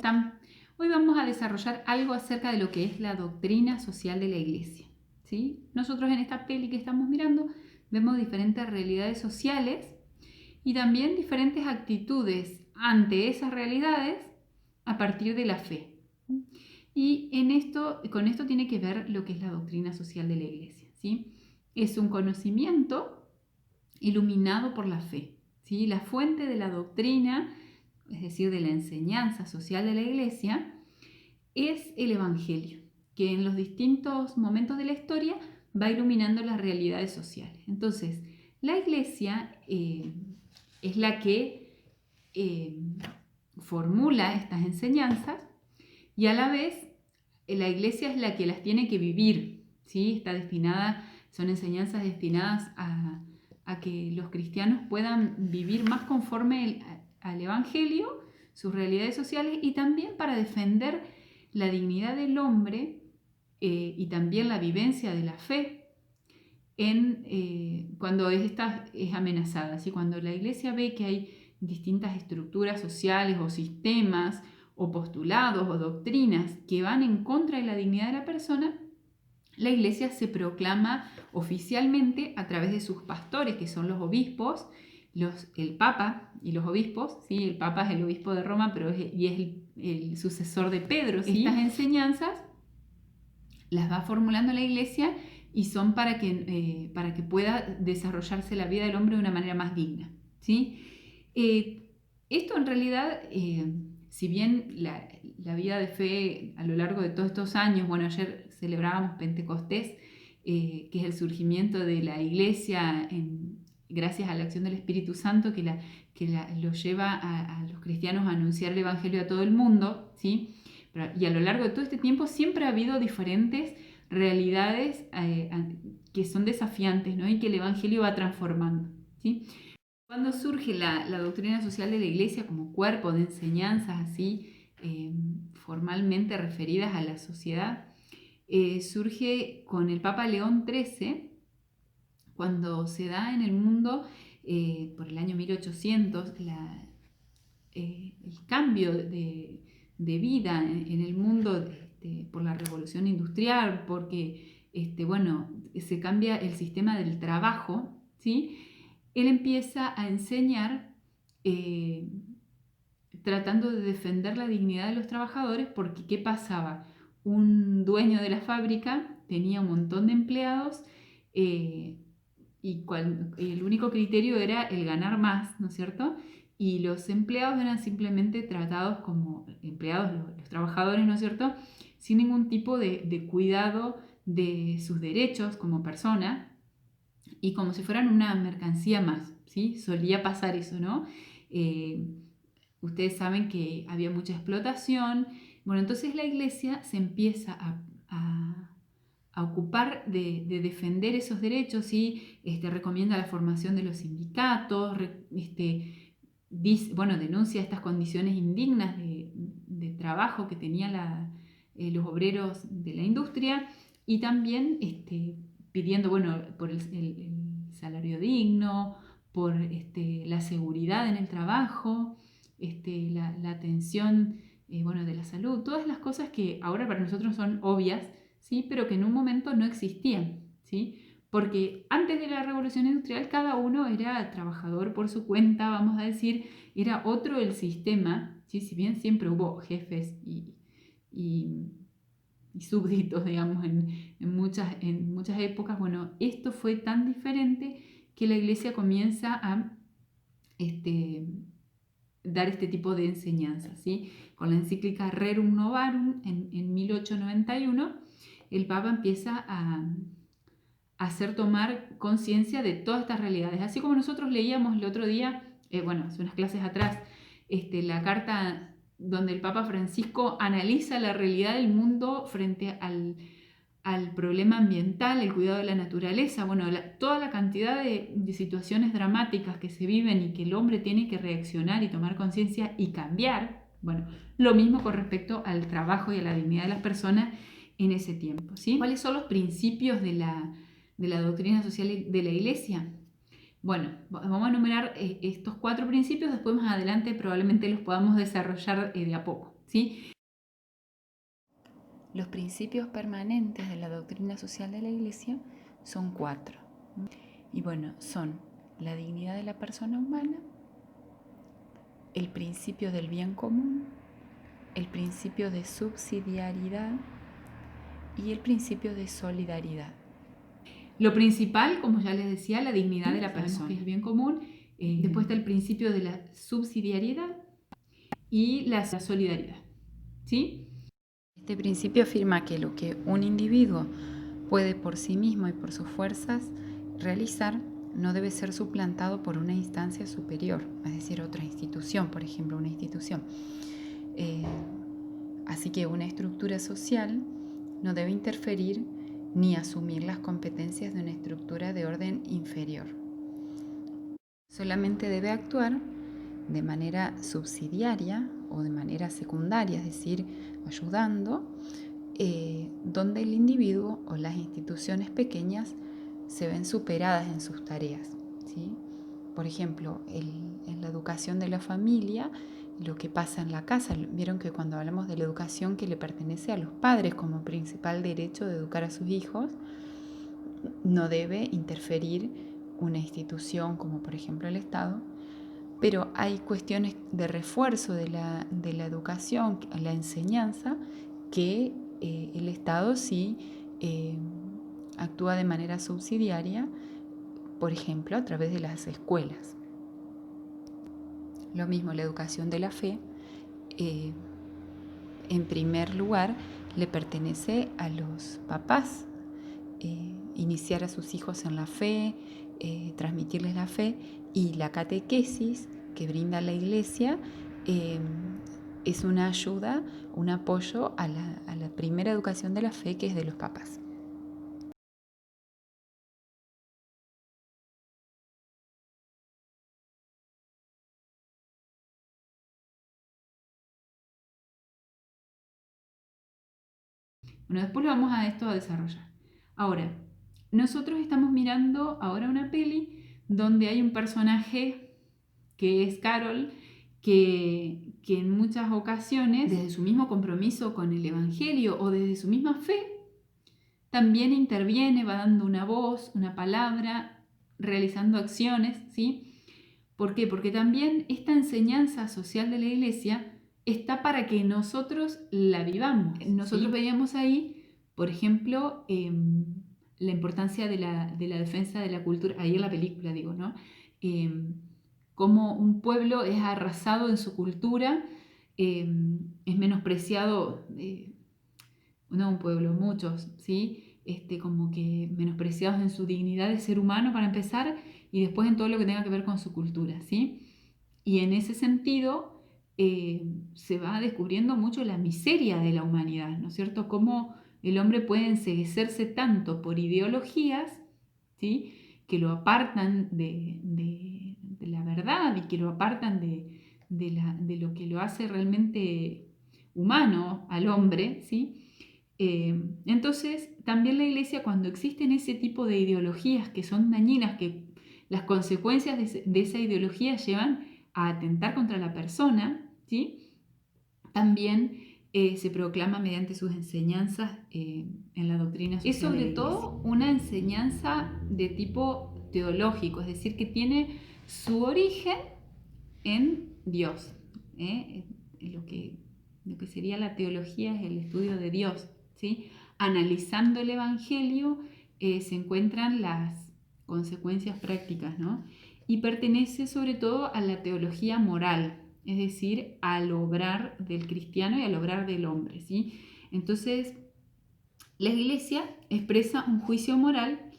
están? Hoy vamos a desarrollar algo acerca de lo que es la doctrina social de la Iglesia, ¿sí? Nosotros en esta peli que estamos mirando vemos diferentes realidades sociales y también diferentes actitudes ante esas realidades a partir de la fe. Y con esto tiene que ver lo que es la doctrina social de la Iglesia, ¿sí? Es un conocimiento iluminado por la fe, ¿sí? La fuente de la doctrina, es decir, de la enseñanza social de la Iglesia, es el Evangelio, que en los distintos momentos de la historia va iluminando las realidades sociales. Entonces, la Iglesia es la que formula estas enseñanzas y a la vez la Iglesia es la que las tiene que vivir, ¿sí? Son enseñanzas destinadas a que los cristianos puedan vivir más conforme al Evangelio, sus realidades sociales, y también para defender la dignidad del hombre y también la vivencia de la fe cuando esta es amenazada, ¿sí? Cuando la Iglesia ve que hay distintas estructuras sociales o sistemas o postulados o doctrinas que van en contra de la dignidad de la persona, la Iglesia se proclama oficialmente a través de sus pastores, que son los obispos, el Papa y los obispos, ¿sí? El Papa es el obispo de Roma, pero es el sucesor de Pedro, ¿sí? Estas enseñanzas las va formulando la Iglesia y son para que pueda desarrollarse la vida del hombre de una manera más digna, ¿sí? Esto en realidad, si bien la vida de fe a lo largo de todos estos años, bueno, ayer celebrábamos Pentecostés, que es el surgimiento de la Iglesia gracias a la acción del Espíritu Santo que lo lleva a los cristianos a anunciar el Evangelio a todo el mundo, ¿sí? Y a lo largo de todo este tiempo siempre ha habido diferentes realidades que son desafiantes, ¿no? Y que el Evangelio va transformando, ¿sí? Cuando surge la doctrina social de la Iglesia como cuerpo de enseñanzas así formalmente referidas a la sociedad, surge con el Papa León XIII, cuando se da en el mundo por el año 1800 el cambio de vida en el mundo por la revolución industrial, porque se cambia el sistema del trabajo, ¿sí? Él empieza a enseñar tratando de defender la dignidad de los trabajadores, porque ¿qué pasaba? Un dueño de la fábrica tenía un montón de empleados y el único criterio era el ganar más, ¿no es cierto? Y los empleados eran simplemente tratados como empleados, los trabajadores, ¿no es cierto?, sin ningún tipo de cuidado de sus derechos como persona y como si fueran una mercancía más, ¿sí? Solía pasar eso, ¿no? Ustedes saben que había mucha explotación. Bueno, entonces la Iglesia se empieza a ocupar de defender esos derechos y recomienda la formación de los sindicatos, denuncia estas condiciones indignas de trabajo que tenían los obreros de la industria y también pidiendo por el salario digno, por la seguridad en el trabajo, la atención de la salud, todas las cosas que ahora para nosotros son obvias, ¿sí? Pero que en un momento no existían, ¿sí? Porque antes de la revolución industrial cada uno era trabajador por su cuenta, vamos a decir, era otro el sistema, ¿sí? Si bien siempre hubo jefes y súbditos, digamos, en muchas épocas, bueno, esto fue tan diferente que la Iglesia comienza a dar este tipo de enseñanzas, ¿sí? Con la encíclica Rerum Novarum en 1891, el Papa empieza a hacer tomar conciencia de todas estas realidades. Así como nosotros leíamos el otro día, hace unas clases atrás, la carta donde el Papa Francisco analiza la realidad del mundo frente al problema ambiental, el cuidado de la naturaleza, toda la cantidad de situaciones dramáticas que se viven y que el hombre tiene que reaccionar y tomar conciencia y cambiar. Bueno, lo mismo con respecto al trabajo y a la dignidad de las personas en ese tiempo, ¿sí? ¿Cuáles son los principios de la doctrina social de la Iglesia? Bueno, vamos a enumerar estos 4 principios, después más adelante probablemente los podamos desarrollar de a poco, ¿sí? Los principios permanentes de la doctrina social de la Iglesia son 4. Y bueno, son la dignidad de la persona humana, el principio del bien común, el principio de subsidiariedad y el principio de solidaridad. Lo principal, como ya les decía, la dignidad de la persona, que es el bien común. Después está el principio de la subsidiariedad y la solidaridad, ¿sí? Este principio afirma que lo que un individuo puede por sí mismo y por sus fuerzas realizar no debe ser suplantado por una instancia superior, es decir, otra institución, por ejemplo, una institución. Así que una estructura social no debe interferir ni asumir las competencias de una estructura de orden inferior. Solamente debe actuar de manera subsidiaria o de manera secundaria, es decir, ayudando, donde el individuo o las instituciones pequeñas se ven superadas en sus tareas, ¿sí? Por ejemplo, en la educación de la familia, lo que pasa en la casa. Vieron que cuando hablamos de la educación que le pertenece a los padres como principal derecho de educar a sus hijos, no debe interferir una institución como por ejemplo el Estado, pero hay cuestiones de refuerzo de la educación, la enseñanza, que el Estado sí actúa de manera subsidiaria, por ejemplo, a través de las escuelas. Lo mismo, la educación de la fe, en primer lugar, le pertenece a los papás, iniciar a sus hijos en la fe, transmitirles la fe, y la catequesis que brinda la Iglesia es una ayuda, un apoyo a la primera educación de la fe, que es de los papás. Bueno, después lo vamos a esto a desarrollar. Ahora, nosotros estamos mirando ahora una peli donde hay un personaje que es Carol, que en muchas ocasiones, desde su mismo compromiso con el Evangelio o desde su misma fe, también interviene, va dando una voz, una palabra, realizando acciones, ¿sí? ¿Por qué? Porque también esta enseñanza social de la Iglesia está para que nosotros la vivamos. Nosotros veíamos ahí, por ejemplo, la importancia de la defensa de la cultura, ahí en la película digo, ¿no? Cómo un pueblo es arrasado en su cultura, es menospreciado, no un pueblo, muchos, ¿sí? Como que menospreciados en su dignidad de ser humano para empezar, y después en todo lo que tenga que ver con su cultura, ¿sí? Y en ese sentido se va descubriendo mucho la miseria de la humanidad, ¿no es cierto? Cómo el hombre puede enceguecerse tanto por ideologías, ¿sí? Que lo apartan de la verdad y que lo apartan de lo que lo hace realmente humano al hombre, ¿sí? Entonces, también la Iglesia, cuando existen ese tipo de ideologías que son dañinas, que las consecuencias de esa ideología llevan a atentar contra la persona, ¿sí? También se proclama mediante sus enseñanzas en la doctrina social. Es sobre todo una enseñanza de tipo teológico, es decir, que tiene su origen en Dios. Lo que sería la teología es el estudio de Dios, ¿sí? Analizando el Evangelio se encuentran las consecuencias prácticas, ¿no? Y pertenece sobre todo a la teología moral, es decir, al obrar del cristiano y al obrar del hombre, ¿sí? Entonces, la Iglesia expresa un juicio moral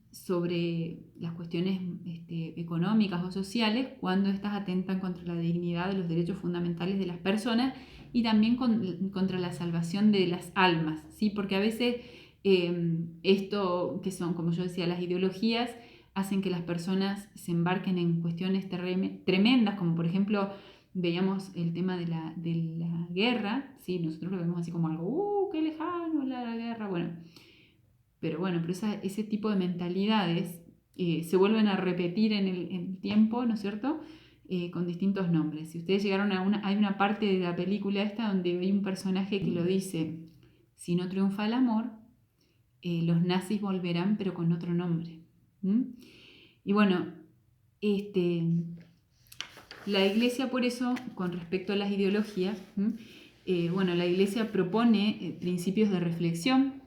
sobre las cuestiones económicas o sociales cuando éstas atentan contra la dignidad de los derechos fundamentales de las personas y también contra la salvación de las almas, ¿sí? Porque a veces esto, que son, como yo decía, las ideologías, hacen que las personas se embarquen en cuestiones tremendas, como por ejemplo veíamos el tema de la guerra, ¿sí? Nosotros lo vemos así como algo, qué lejano la guerra, bueno, pero ese tipo de mentalidades se vuelven a repetir en el tiempo, ¿no es cierto? con distintos nombres. Si ustedes llegaron hay una parte de la película esta donde hay un personaje que lo dice: si no triunfa el amor, los nazis volverán, pero con otro nombre. Y bueno, la Iglesia, por eso, con respecto a las ideologías, bueno, la Iglesia propone principios de reflexión,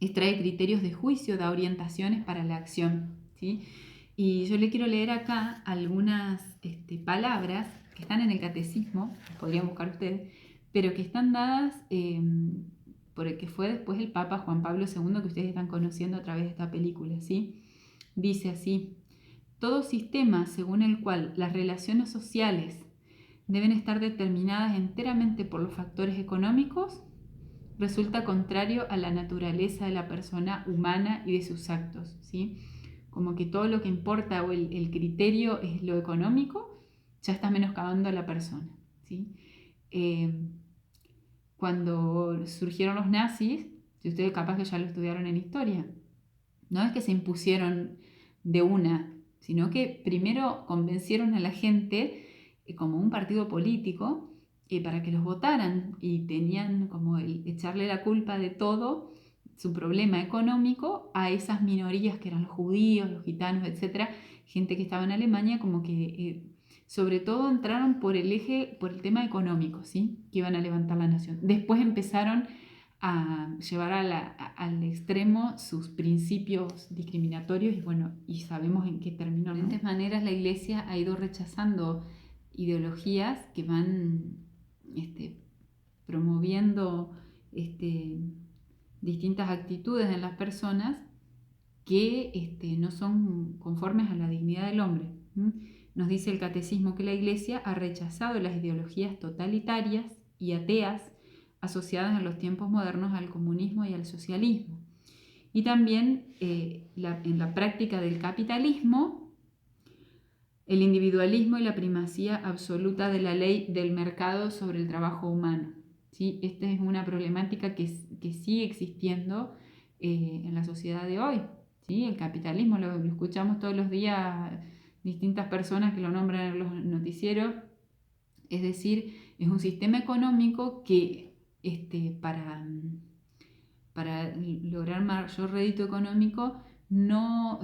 extrae criterios de juicio, da orientaciones para la acción, ¿sí? Y yo le quiero leer acá algunas palabras que están en el catecismo, podrían buscar ustedes, pero que están dadas por el que fue después el Papa Juan Pablo II, que ustedes están conociendo a través de esta película, ¿sí? Dice así: todo sistema según el cual las relaciones sociales deben estar determinadas enteramente por los factores económicos resulta contrario a la naturaleza de la persona humana y de sus actos, ¿sí? Como que todo lo que importa o el criterio es lo económico, ya está menoscabando a la persona, ¿sí? Cuando surgieron los nazis, si ustedes capaz que ya lo estudiaron en historia, no es que se impusieron de una, sino que primero convencieron a la gente como un partido político para que los votaran, y tenían como el echarle la culpa de todo su problema económico a esas minorías que eran los judíos, los gitanos, etcétera, gente que estaba en Alemania, como que sobre todo entraron por el tema económico, ¿sí? Que iban a levantar la nación. Después empezaron a llevar al extremo sus principios discriminatorios, y bueno, y sabemos en qué terminó, ¿no? De diferentes maneras la Iglesia ha ido rechazando ideologías que van promoviendo distintas actitudes en las personas que no son conformes a la dignidad del hombre. Nos dice el catecismo que la Iglesia ha rechazado las ideologías totalitarias y ateas asociadas en los tiempos modernos al comunismo y al socialismo. Y también en la práctica del capitalismo, el individualismo y la primacía absoluta de la ley del mercado sobre el trabajo humano, ¿sí? Esta es una problemática que sigue existiendo en la sociedad de hoy, ¿sí? El capitalismo lo escuchamos todos los días, distintas personas que lo nombran en los noticieros. Es decir, es un sistema económico que para lograr mayor rédito económico no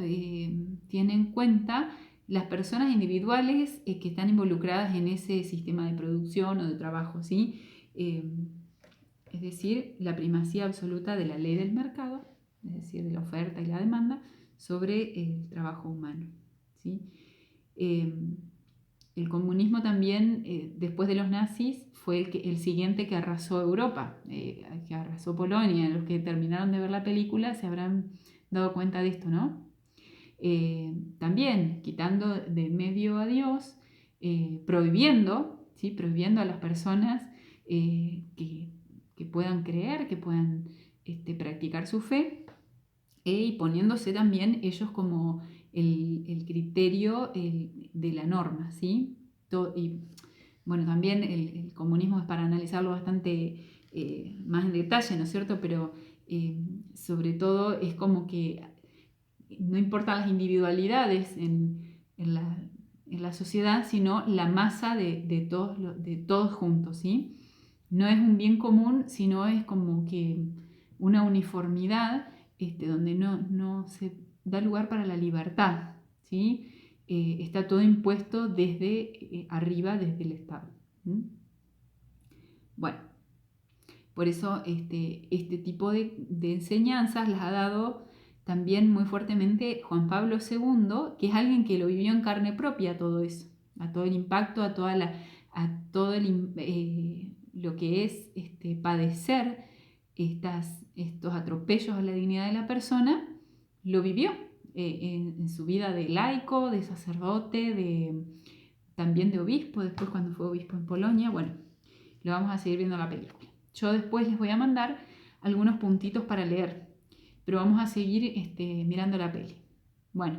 tiene en cuenta las personas individuales que están involucradas en ese sistema de producción o de trabajo, ¿sí? Es decir, la primacía absoluta de la ley del mercado, es decir, de la oferta y la demanda, sobre el trabajo humano, ¿sí? El comunismo también, después de los nazis, fue el siguiente que arrasó Europa, que arrasó Polonia. Los que terminaron de ver la película se habrán dado cuenta de esto, ¿no? También quitando de medio a Dios, prohibiendo, ¿sí? Prohibiendo a las personas que puedan creer, que puedan practicar su fe, y poniéndose también ellos como el criterio de la norma, ¿sí? Y bueno, también el comunismo es para analizarlo bastante más en detalle, ¿no es cierto? Pero sobre todo es como que no importan las individualidades en la sociedad, sino la masa de todos juntos, ¿sí? No es un bien común, sino es como que una uniformidad donde no se da lugar para la libertad, ¿sí? Está todo impuesto desde arriba, desde el Estado. Bueno, por eso este tipo de enseñanzas las ha dado también muy fuertemente Juan Pablo II, que es alguien que lo vivió en carne propia todo eso, a todo el impacto, a todo lo que es padecer estos atropellos a la dignidad de la persona, lo vivió en su vida de laico, de sacerdote, también de obispo, después cuando fue obispo en Polonia. Bueno, lo vamos a seguir viendo en la película. Yo después les voy a mandar algunos puntitos para leer, pero vamos a seguir mirando la peli. Bueno.